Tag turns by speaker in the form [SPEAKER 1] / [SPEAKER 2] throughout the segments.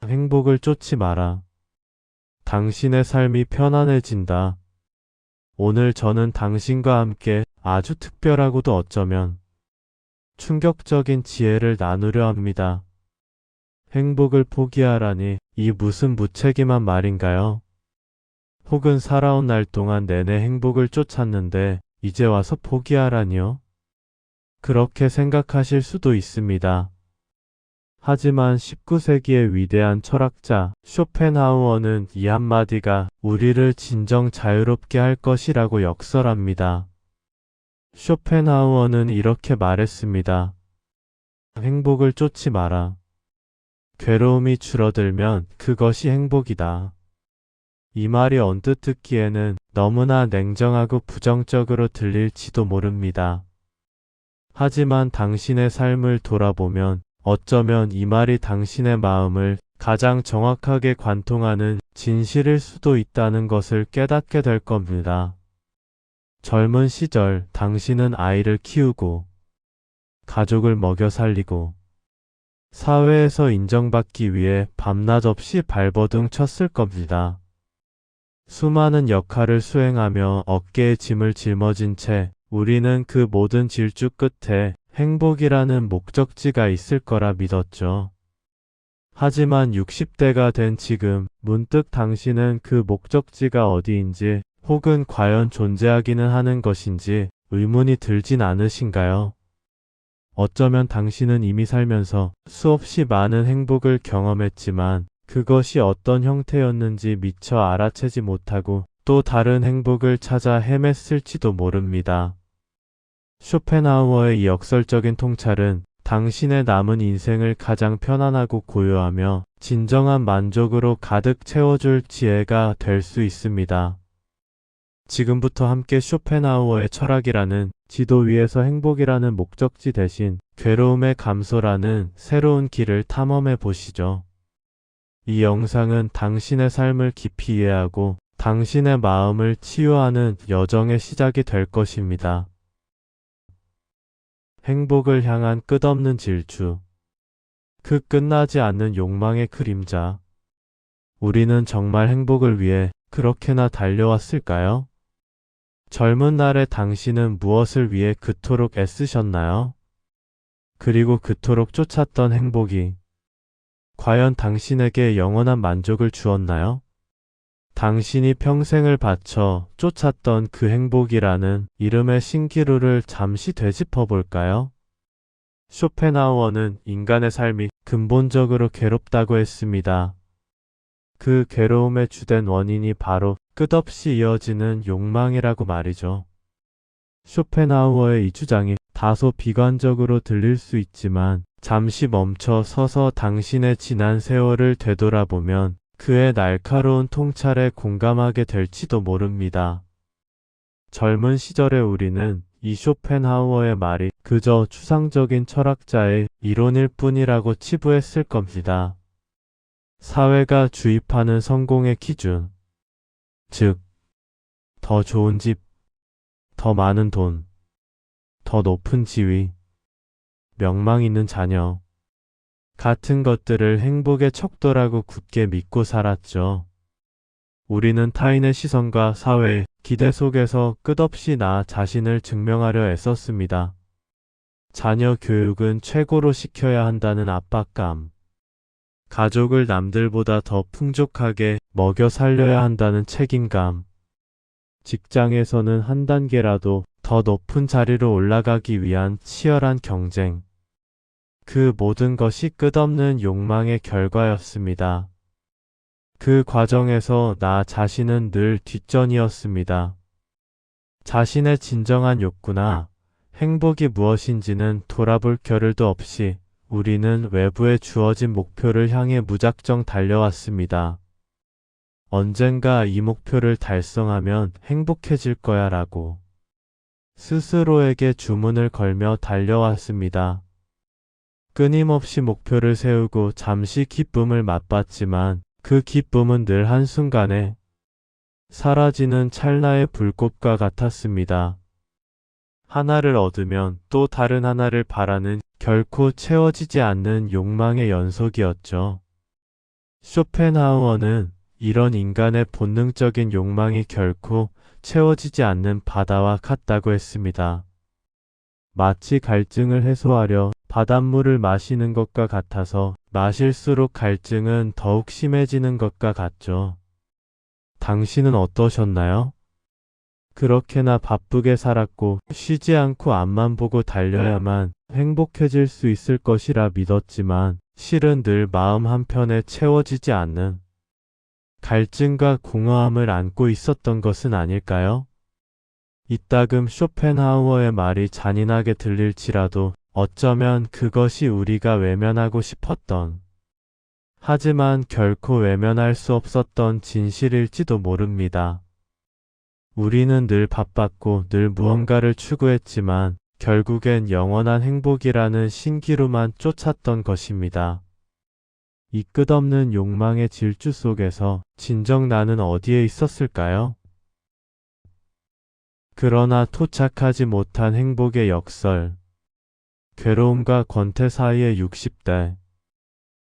[SPEAKER 1] 행복을 쫓지 마라. 당신의 삶이 편안해진다. 오늘 저는 당신과 함께 아주 특별하고도 어쩌면 충격적인 지혜를 나누려 합니다. 행복을 포기하라니 이 무슨 무책임한 말인가요? 혹은 살아온 날 동안 내내 행복을 쫓았는데 이제 와서 포기하라니요? 그렇게 생각하실 수도 있습니다. 하지만 19세기의 위대한 철학자 쇼펜하우어는 이 한마디가 우리를 진정 자유롭게 할 것이라고 역설합니다. 쇼펜하우어는 이렇게 말했습니다. 행복을 쫓지 마라. 괴로움이 줄어들면 그것이 행복이다. 이 말이 언뜻 듣기에는 너무나 냉정하고 부정적으로 들릴지도 모릅니다. 하지만 당신의 삶을 돌아보면 어쩌면 이 말이 당신의 마음을 가장 정확하게 관통하는 진실일 수도 있다는 것을 깨닫게 될 겁니다. 젊은 시절 당신은 아이를 키우고 가족을 먹여 살리고 사회에서 인정받기 위해 밤낮 없이 발버둥 쳤을 겁니다. 수많은 역할을 수행하며 어깨에 짐을 짊어진 채 우리는 그 모든 질주 끝에 행복이라는 목적지가 있을 거라 믿었죠. 하지만 60대가 된 지금 문득 당신은 그 목적지가 어디인지 혹은 과연 존재하기는 하는 것인지 의문이 들진 않으신가요? 어쩌면 당신은 이미 살면서 수없이 많은 행복을 경험했지만 그것이 어떤 형태였는지 미처 알아채지 못하고 또 다른 행복을 찾아 헤맸을지도 모릅니다. 쇼펜하우어의 이 역설적인 통찰은 당신의 남은 인생을 가장 편안하고 고요하며 진정한 만족으로 가득 채워줄 지혜가 될 수 있습니다. 지금부터 함께 쇼펜하우어의 철학이라는 지도 위에서 행복이라는 목적지 대신 괴로움의 감소라는 새로운 길을 탐험해 보시죠. 이 영상은 당신의 삶을 깊이 이해하고 당신의 마음을 치유하는 여정의 시작이 될 것입니다. 행복을 향한 끝없는 질주. 그 끝나지 않는 욕망의 그림자. 우리는 정말 행복을 위해 그렇게나 달려왔을까요? 젊은 날의 당신은 무엇을 위해 그토록 애쓰셨나요? 그리고 그토록 쫓았던 행복이 과연 당신에게 영원한 만족을 주었나요? 당신이 평생을 바쳐 쫓았던 그 행복이라는 이름의 신기루를 잠시 되짚어 볼까요? 쇼펜하우어는 인간의 삶이 근본적으로 괴롭다고 했습니다. 그 괴로움의 주된 원인이 바로 끝없이 이어지는 욕망이라고 말이죠. 쇼펜하우어의 이 주장이 다소 비관적으로 들릴 수 있지만 잠시 멈춰 서서 당신의 지난 세월을 되돌아보면 그의 날카로운 통찰에 공감하게 될지도 모릅니다. 젊은 시절의 우리는 이 쇼펜하우어의 말이 그저 추상적인 철학자의 이론일 뿐이라고 치부했을 겁니다. 사회가 주입하는 성공의 기준, 즉, 더 좋은 집, 더 많은 돈, 더 높은 지위, 명망 있는 자녀, 같은 것들을 행복의 척도라고 굳게 믿고 살았죠. 우리는 타인의 시선과 사회의 기대 속에서 끝없이 나 자신을 증명하려 애썼습니다. 자녀 교육은 최고로 시켜야 한다는 압박감, 가족을 남들보다 더 풍족하게 먹여 살려야 한다는 책임감, 직장에서는 한 단계라도 더 높은 자리로 올라가기 위한 치열한 경쟁, 그 모든 것이 끝없는 욕망의 결과였습니다. 그 과정에서 나 자신은 늘 뒷전이었습니다. 자신의 진정한 욕구나 행복이 무엇인지는 돌아볼 겨를도 없이 우리는 외부에 주어진 목표를 향해 무작정 달려왔습니다. 언젠가 이 목표를 달성하면 행복해질 거야 라고 스스로에게 주문을 걸며 달려왔습니다. 끊임없이 목표를 세우고 잠시 기쁨을 맛봤지만 그 기쁨은 늘 한순간에 사라지는 찰나의 불꽃과 같았습니다. 하나를 얻으면 또 다른 하나를 바라는 결코 채워지지 않는 욕망의 연속이었죠. 쇼펜하우어는 이런 인간의 본능적인 욕망이 결코 채워지지 않는 바다와 같다고 했습니다. 마치 갈증을 해소하려 바닷물을 마시는 것과 같아서 마실수록 갈증은 더욱 심해지는 것과 같죠. 당신은 어떠셨나요? 그렇게나 바쁘게 살았고 쉬지 않고 앞만 보고 달려야만 행복해질 수 있을 것이라 믿었지만 실은 늘 마음 한편에 채워지지 않는 갈증과 공허함을 안고 있었던 것은 아닐까요? 이따금 쇼펜하우어의 말이 잔인하게 들릴지라도 어쩌면 그것이 우리가 외면하고 싶었던, 하지만 결코 외면할 수 없었던 진실일지도 모릅니다. 우리는 늘 바빴고 늘 무언가를 추구했지만 결국엔 영원한 행복이라는 신기루만 쫓았던 것입니다. 이 끝없는 욕망의 질주 속에서 진정 나는 어디에 있었을까요? 그러나 토착하지 못한 행복의 역설, 괴로움과 권태 사이의 60대,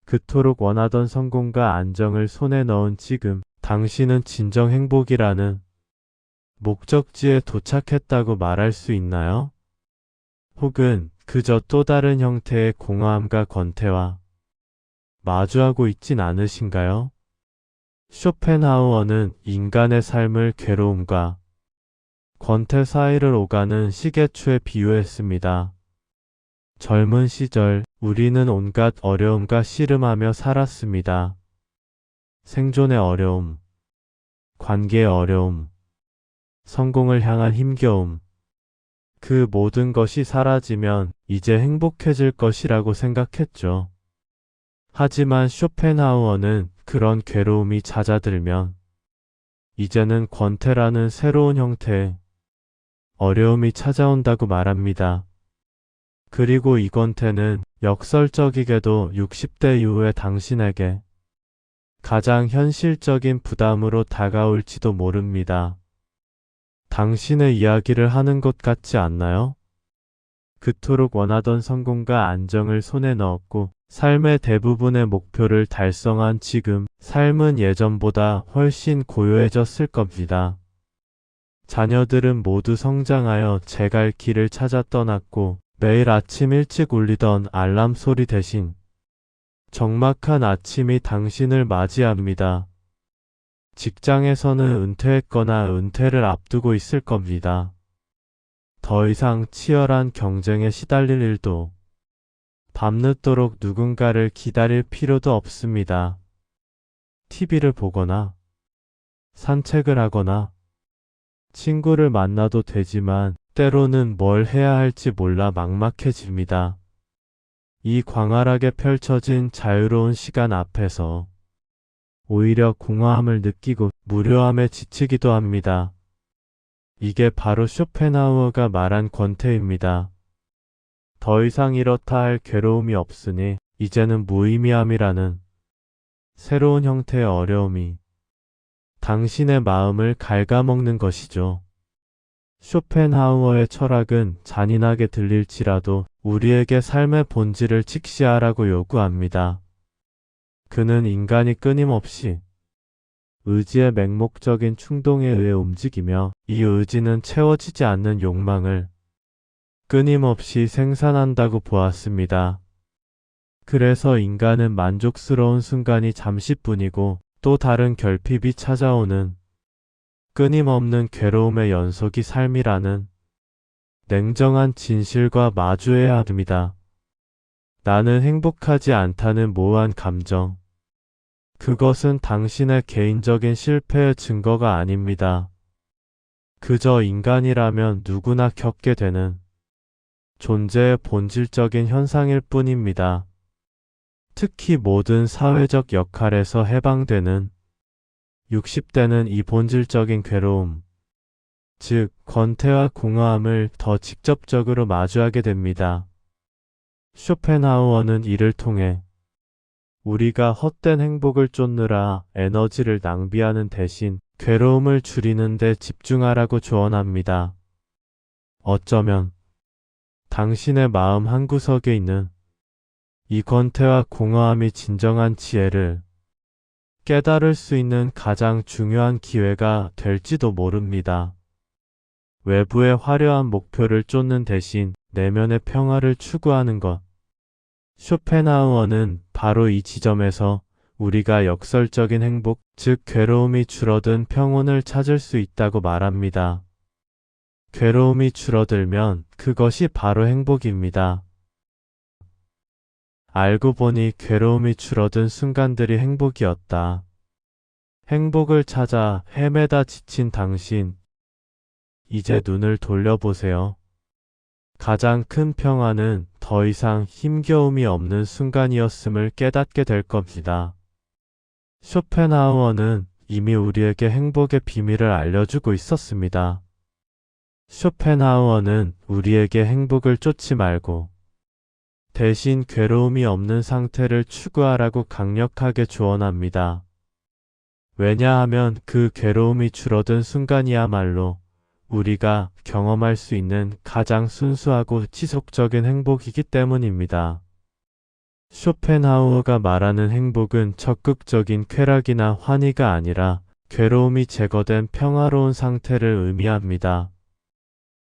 [SPEAKER 1] 그토록 원하던 성공과 안정을 손에 넣은 지금 당신은 진정 행복이라는 목적지에 도착했다고 말할 수 있나요? 혹은 그저 또 다른 형태의 공허함과 권태와 마주하고 있진 않으신가요? 쇼펜하우어는 인간의 삶을 괴로움과 권태 사이를 오가는 시계추에 비유했습니다. 젊은 시절 우리는 온갖 어려움과 씨름하며 살았습니다. 생존의 어려움, 관계의 어려움, 성공을 향한 힘겨움. 그 모든 것이 사라지면 이제 행복해질 것이라고 생각했죠. 하지만 쇼펜하우어는 그런 괴로움이 잦아들면 이제는 권태라는 새로운 형태의 어려움이 찾아온다고 말합니다. 그리고 이 권태는 역설적이게도 60대 이후의 당신에게 가장 현실적인 부담으로 다가올지도 모릅니다. 당신의 이야기를 하는 것 같지 않나요? 그토록 원하던 성공과 안정을 손에 넣었고 삶의 대부분의 목표를 달성한 지금 삶은 예전보다 훨씬 고요해졌을 겁니다. 자녀들은 모두 성장하여 제갈 길을 찾아 떠났고 매일 아침 일찍 울리던 알람 소리 대신 적막한 아침이 당신을 맞이합니다. 직장에서는 은퇴했거나 은퇴를 앞두고 있을 겁니다. 더 이상 치열한 경쟁에 시달릴 일도 밤늦도록 누군가를 기다릴 필요도 없습니다. TV를 보거나 산책을 하거나 친구를 만나도 되지만 때로는 뭘 해야 할지 몰라 막막해집니다. 이 광활하게 펼쳐진 자유로운 시간 앞에서 오히려 공허함을 느끼고 무료함에 지치기도 합니다. 이게 바로 쇼펜하우어가 말한 권태입니다. 더 이상 이렇다 할 괴로움이 없으니 이제는 무의미함이라는 새로운 형태의 어려움이 당신의 마음을 갉아먹는 것이죠. 쇼펜하우어의 철학은 잔인하게 들릴지라도 우리에게 삶의 본질을 직시하라고 요구합니다. 그는 인간이 끊임없이 의지의 맹목적인 충동에 의해 움직이며 이 의지는 채워지지 않는 욕망을 끊임없이 생산한다고 보았습니다. 그래서 인간은 만족스러운 순간이 잠시뿐이고 또 다른 결핍이 찾아오는 끊임없는 괴로움의 연속이 삶이라는 냉정한 진실과 마주해야 합니다. 나는 행복하지 않다는 모호한 감정. 그것은 당신의 개인적인 실패의 증거가 아닙니다. 그저 인간이라면 누구나 겪게 되는 존재의 본질적인 현상일 뿐입니다. 특히 모든 사회적 역할에서 해방되는 60대는 이 본질적인 괴로움, 즉 권태와 공허함을 더 직접적으로 마주하게 됩니다. 쇼펜하우어는 이를 통해 우리가 헛된 행복을 쫓느라 에너지를 낭비하는 대신 괴로움을 줄이는 데 집중하라고 조언합니다. 어쩌면 당신의 마음 한구석에 있는 이 권태와 공허함이 진정한 지혜를 깨달을 수 있는 가장 중요한 기회가 될지도 모릅니다. 외부의 화려한 목표를 쫓는 대신 내면의 평화를 추구하는 것. 쇼펜하우어는 바로 이 지점에서 우리가 역설적인 행복, 즉 괴로움이 줄어든 평온을 찾을 수 있다고 말합니다. 괴로움이 줄어들면 그것이 바로 행복입니다. 알고 보니 괴로움이 줄어든 순간들이 행복이었다. 행복을 찾아 헤매다 지친 당신, 이제 눈을 돌려보세요. 가장 큰 평화는 더 이상 힘겨움이 없는 순간이었음을 깨닫게 될 겁니다. 쇼펜하우어는 이미 우리에게 행복의 비밀을 알려주고 있었습니다. 쇼펜하우어는 우리에게 행복을 쫓지 말고 대신 괴로움이 없는 상태를 추구하라고 강력하게 조언합니다. 왜냐하면 그 괴로움이 줄어든 순간이야말로 우리가 경험할 수 있는 가장 순수하고 지속적인 행복이기 때문입니다. 쇼펜하우어가 말하는 행복은 적극적인 쾌락이나 환희가 아니라 괴로움이 제거된 평화로운 상태를 의미합니다.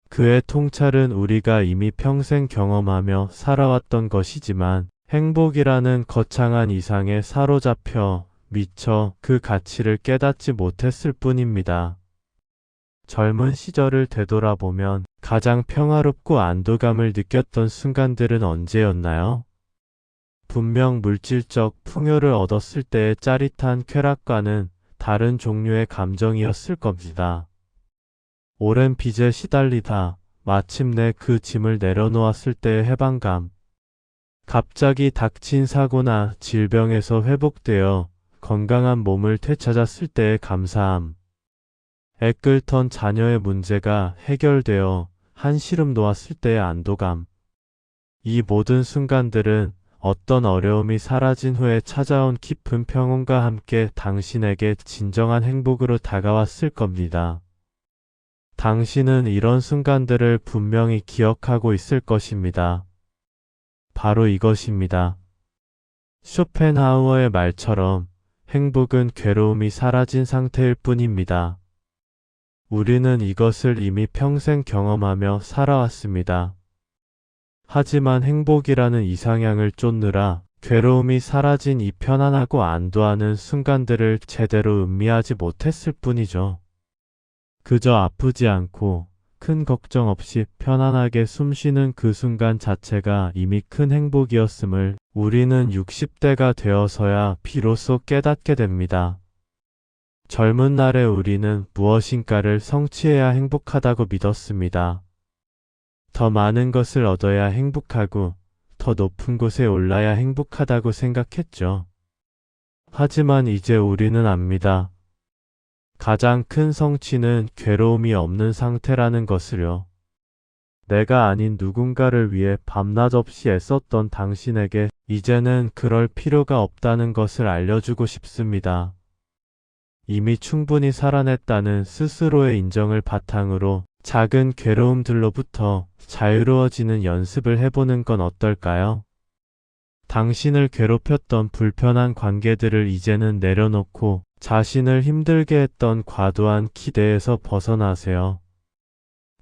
[SPEAKER 1] 그의 통찰은 우리가 이미 평생 경험하며 살아왔던 것이지만 행복이라는 거창한 이상에 사로잡혀 미처 그 가치를 깨닫지 못했을 뿐입니다. 젊은 시절을 되돌아보면 가장 평화롭고 안도감을 느꼈던 순간들은 언제였나요? 분명 물질적 풍요를 얻었을 때의 짜릿한 쾌락과는 다른 종류의 감정이었을 겁니다. 오랜 빚에 시달리다 마침내 그 짐을 내려놓았을 때의 해방감, 갑자기 닥친 사고나 질병에서 회복되어 건강한 몸을 되찾았을 때의 감사함, 애끓던 자녀의 문제가 해결되어 한시름 놓았을 때의 안도감. 이 모든 순간들은 어떤 어려움이 사라진 후에 찾아온 깊은 평온과 함께 당신에게 진정한 행복으로 다가왔을 겁니다. 당신은 이런 순간들을 분명히 기억하고 있을 것입니다. 바로 이것입니다. 쇼펜하우어의 말처럼 행복은 괴로움이 사라진 상태일 뿐입니다. 우리는 이것을 이미 평생 경험하며 살아왔습니다. 하지만 행복이라는 이상향을 쫓느라 괴로움이 사라진 이 편안하고 안도하는 순간들을 제대로 음미하지 못했을 뿐이죠. 그저 아프지 않고 큰 걱정 없이 편안하게 숨쉬는 그 순간 자체가 이미 큰 행복이었음을 우리는 60대가 되어서야 비로소 깨닫게 됩니다. 젊은 날에 우리는 무엇인가를 성취해야 행복하다고 믿었습니다. 더 많은 것을 얻어야 행복하고 더 높은 곳에 올라야 행복하다고 생각했죠. 하지만 이제 우리는 압니다. 가장 큰 성취는 괴로움이 없는 상태라는 것을요. 내가 아닌 누군가를 위해 밤낮 없이 애썼던 당신에게 이제는 그럴 필요가 없다는 것을 알려주고 싶습니다. 이미 충분히 살아냈다는 스스로의 인정을 바탕으로 작은 괴로움들로부터 자유로워지는 연습을 해보는 건 어떨까요? 당신을 괴롭혔던 불편한 관계들을 이제는 내려놓고 자신을 힘들게 했던 과도한 기대에서 벗어나세요.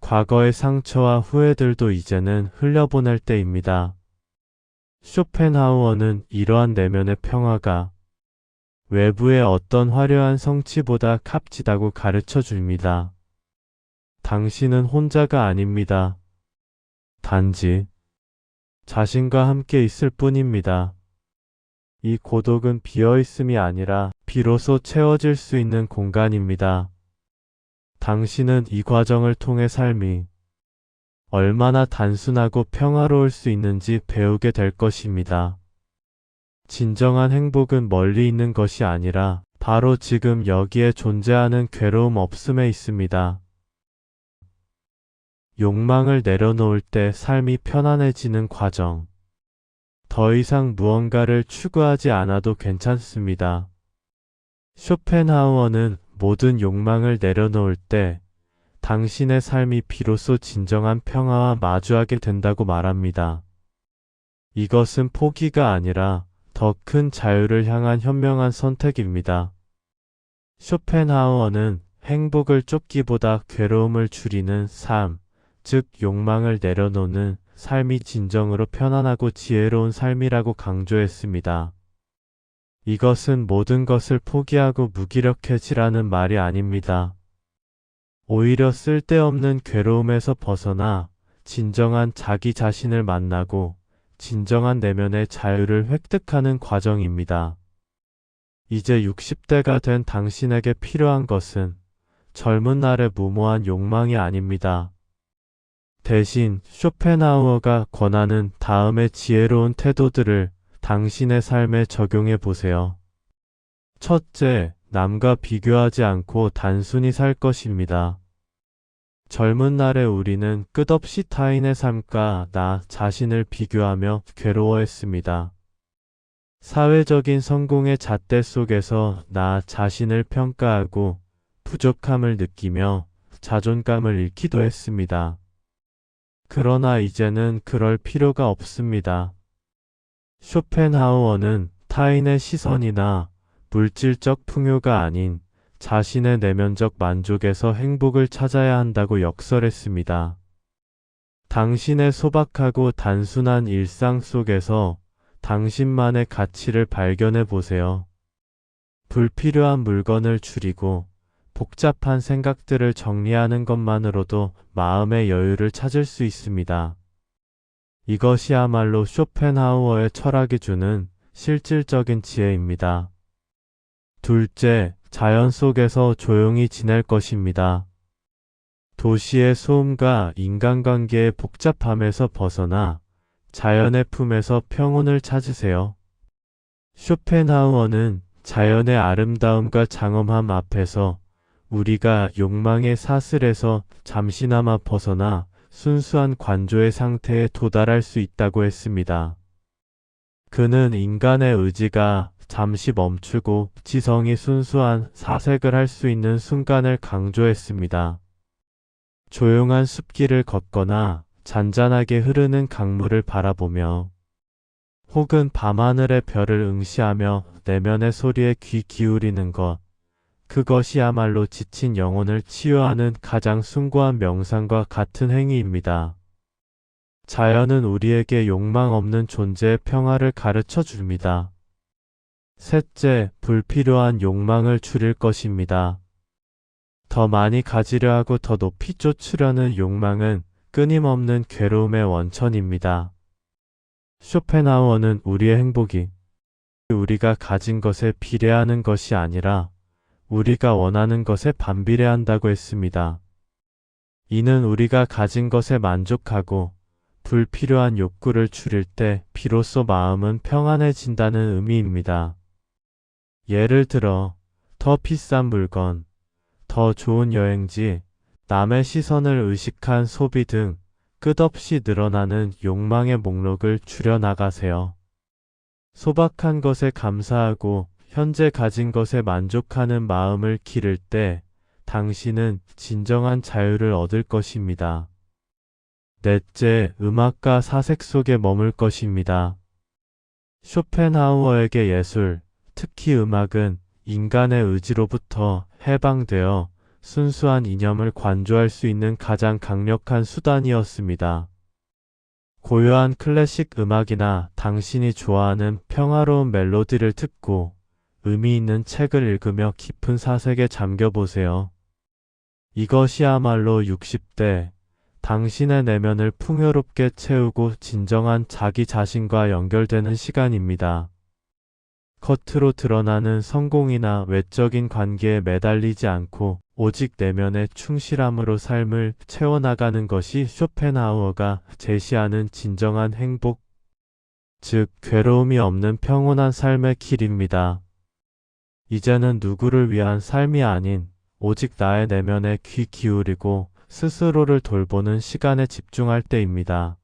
[SPEAKER 1] 과거의 상처와 후회들도 이제는 흘려보낼 때입니다. 쇼펜하우어는 이러한 내면의 평화가 외부의 어떤 화려한 성취보다 값지다고 가르쳐 줍니다. 당신은 혼자가 아닙니다. 단지 자신과 함께 있을 뿐입니다. 이 고독은 비어있음이 아니라 비로소 채워질 수 있는 공간입니다. 당신은 이 과정을 통해 삶이 얼마나 단순하고 평화로울 수 있는지 배우게 될 것입니다. 진정한 행복은 멀리 있는 것이 아니라 바로 지금 여기에 존재하는 괴로움 없음에 있습니다. 욕망을 내려놓을 때 삶이 편안해지는 과정. 더 이상 무언가를 추구하지 않아도 괜찮습니다. 쇼펜하우어는 모든 욕망을 내려놓을 때 당신의 삶이 비로소 진정한 평화와 마주하게 된다고 말합니다. 이것은 포기가 아니라 더 큰 자유를 향한 현명한 선택입니다. 쇼펜하우어는 행복을 쫓기보다 괴로움을 줄이는 삶, 즉 욕망을 내려놓는 삶이 진정으로 편안하고 지혜로운 삶이라고 강조했습니다. 이것은 모든 것을 포기하고 무기력해지라는 말이 아닙니다. 오히려 쓸데없는 괴로움에서 벗어나 진정한 자기 자신을 만나고 진정한 내면의 자유를 획득하는 과정입니다. 이제 60대가 된 당신에게 필요한 것은 젊은 날의 무모한 욕망이 아닙니다. 대신 쇼펜하우어가 권하는 다음의 지혜로운 태도들을 당신의 삶에 적용해 보세요. 첫째, 남과 비교하지 않고 단순히 살 것입니다. 젊은 날의 우리는 끝없이 타인의 삶과 나 자신을 비교하며 괴로워했습니다. 사회적인 성공의 잣대 속에서 나 자신을 평가하고 부족함을 느끼며 자존감을 잃기도 했습니다. 그러나 이제는 그럴 필요가 없습니다. 쇼펜하우어는 타인의 시선이나 물질적 풍요가 아닌 자신의 내면적 만족에서 행복을 찾아야 한다고 역설했습니다. 당신의 소박하고 단순한 일상 속에서 당신만의 가치를 발견해 보세요. 불필요한 물건을 줄이고 복잡한 생각들을 정리하는 것만으로도 마음의 여유를 찾을 수 있습니다. 이것이야말로 쇼펜하우어의 철학이 주는 실질적인 지혜입니다. 둘째, 자연 속에서 조용히 지낼 것입니다. 도시의 소음과 인간관계의 복잡함에서 벗어나 자연의 품에서 평온을 찾으세요. 쇼펜하우어는 자연의 아름다움과 장엄함 앞에서 우리가 욕망의 사슬에서 잠시나마 벗어나 순수한 관조의 상태에 도달할 수 있다고 했습니다. 그는 인간의 의지가 잠시 멈추고 지성이 순수한 사색을 할 수 있는 순간을 강조했습니다. 조용한 숲길을 걷거나 잔잔하게 흐르는 강물을 바라보며 혹은 밤하늘의 별을 응시하며 내면의 소리에 귀 기울이는 것, 그것이야말로 지친 영혼을 치유하는 가장 숭고한 명상과 같은 행위입니다. 자연은 우리에게 욕망 없는 존재의 평화를 가르쳐 줍니다. 셋째, 불필요한 욕망을 줄일 것입니다. 더 많이 가지려 하고 더 높이 쫓으려는 욕망은 끊임없는 괴로움의 원천입니다. 쇼펜하우어는 우리의 행복이 우리가 가진 것에 비례하는 것이 아니라 우리가 원하는 것에 반비례한다고 했습니다. 이는 우리가 가진 것에 만족하고 불필요한 욕구를 줄일 때 비로소 마음은 평안해진다는 의미입니다. 예를 들어, 더 비싼 물건, 더 좋은 여행지, 남의 시선을 의식한 소비 등 끝없이 늘어나는 욕망의 목록을 줄여나가세요. 소박한 것에 감사하고 현재 가진 것에 만족하는 마음을 기를 때 당신은 진정한 자유를 얻을 것입니다. 넷째, 음악과 사색 속에 머물 것입니다. 쇼펜하우어에게 예술, 특히 음악은 인간의 의지로부터 해방되어 순수한 이념을 관조할 수 있는 가장 강력한 수단이었습니다. 고요한 클래식 음악이나 당신이 좋아하는 평화로운 멜로디를 듣고 의미 있는 책을 읽으며 깊은 사색에 잠겨보세요. 이것이야말로 60대, 당신의 내면을 풍요롭게 채우고 진정한 자기 자신과 연결되는 시간입니다. 겉으로 드러나는 성공이나 외적인 관계에 매달리지 않고 오직 내면의 충실함으로 삶을 채워나가는 것이 쇼펜하우어가 제시하는 진정한 행복, 즉 괴로움이 없는 평온한 삶의 길입니다. 이제는 누구를 위한 삶이 아닌 오직 나의 내면에 귀 기울이고 스스로를 돌보는 시간에 집중할 때입니다.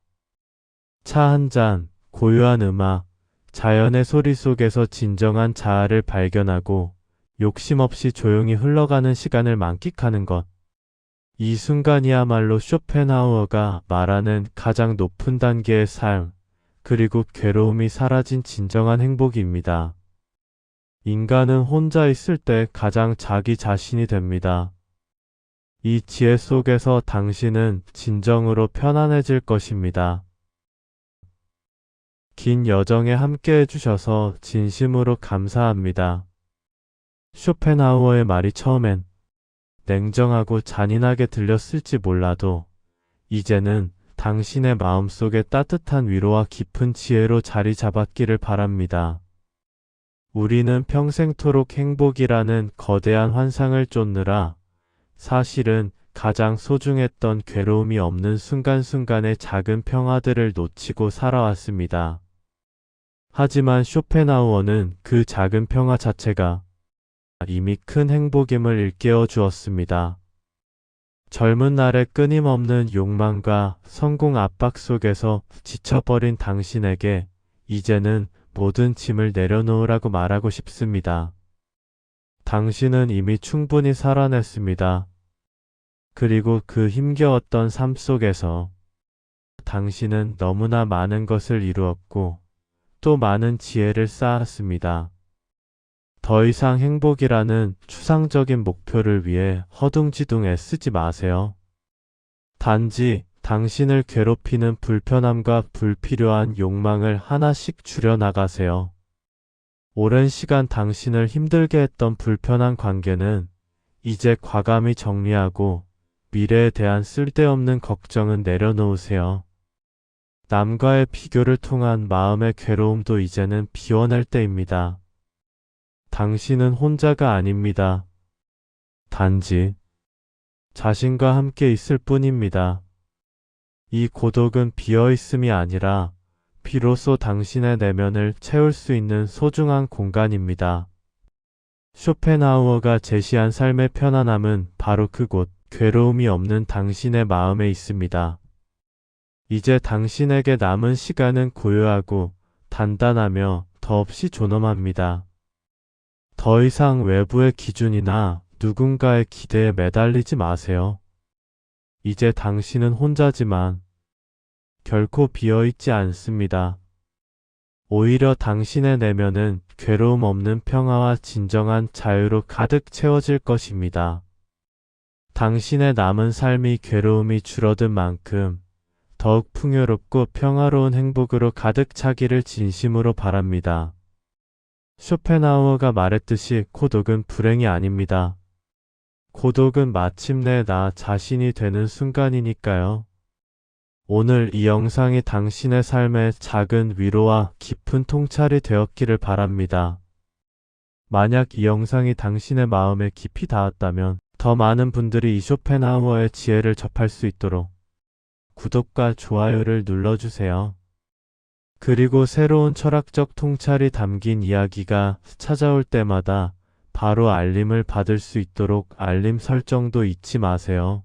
[SPEAKER 1] 차 한 잔, 고요한 음악, 자연의 소리 속에서 진정한 자아를 발견하고 욕심 없이 조용히 흘러가는 시간을 만끽하는 것. 이 순간이야말로 쇼펜하우어가 말하는 가장 높은 단계의 삶, 그리고 괴로움이 사라진 진정한 행복입니다. 인간은 혼자 있을 때 가장 자기 자신이 됩니다. 이 지혜 속에서 당신은 진정으로 편안해질 것입니다. 긴 여정에 함께 해주셔서 진심으로 감사합니다. 쇼펜하우어의 말이 처음엔 냉정하고 잔인하게 들렸을지 몰라도 이제는 당신의 마음속에 따뜻한 위로와 깊은 지혜로 자리 잡았기를 바랍니다. 우리는 평생토록 행복이라는 거대한 환상을 쫓느라 사실은 가장 소중했던 괴로움이 없는 순간순간의 작은 평화들을 놓치고 살아왔습니다. 하지만 쇼펜하우어는 그 작은 평화 자체가 이미 큰 행복임을 일깨워 주었습니다. 젊은 날의 끊임없는 욕망과 성공 압박 속에서 지쳐버린 당신에게 이제는 모든 짐을 내려놓으라고 말하고 싶습니다. 당신은 이미 충분히 살아냈습니다. 그리고 그 힘겨웠던 삶 속에서 당신은 너무나 많은 것을 이루었고 또 많은 지혜를 쌓았습니다. 더 이상 행복이라는 추상적인 목표를 위해 허둥지둥 애쓰지 마세요. 단지 당신을 괴롭히는 불편함과 불필요한 욕망을 하나씩 줄여나가세요. 오랜 시간 당신을 힘들게 했던 불편한 관계는 이제 과감히 정리하고 미래에 대한 쓸데없는 걱정은 내려놓으세요. 남과의 비교를 통한 마음의 괴로움도 이제는 비워낼 때입니다. 당신은 혼자가 아닙니다. 단지 자신과 함께 있을 뿐입니다. 이 고독은 비어있음이 아니라 비로소 당신의 내면을 채울 수 있는 소중한 공간입니다. 쇼펜하우어가 제시한 삶의 편안함은 바로 그곳, 괴로움이 없는 당신의 마음에 있습니다. 이제 당신에게 남은 시간은 고요하고 단단하며 더없이 존엄합니다. 더 이상 외부의 기준이나 누군가의 기대에 매달리지 마세요. 이제 당신은 혼자지만 결코 비어있지 않습니다. 오히려 당신의 내면은 괴로움 없는 평화와 진정한 자유로 가득 채워질 것입니다. 당신의 남은 삶이 괴로움이 줄어든 만큼 더욱 풍요롭고 평화로운 행복으로 가득 차기를 진심으로 바랍니다. 쇼펜하우어가 말했듯이 고독은 불행이 아닙니다. 고독은 마침내 나 자신이 되는 순간이니까요. 오늘 이 영상이 당신의 삶에 작은 위로와 깊은 통찰이 되었기를 바랍니다. 만약 이 영상이 당신의 마음에 깊이 닿았다면 더 많은 분들이 이 쇼펜하우어의 지혜를 접할 수 있도록 구독과 좋아요를 눌러주세요. 그리고 새로운 철학적 통찰이 담긴 이야기가 찾아올 때마다 바로 알림을 받을 수 있도록 알림 설정도 잊지 마세요.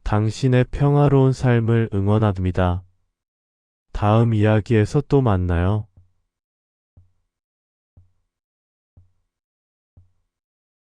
[SPEAKER 1] 당신의 평화로운 삶을 응원합니다. 다음 이야기에서 또 만나요.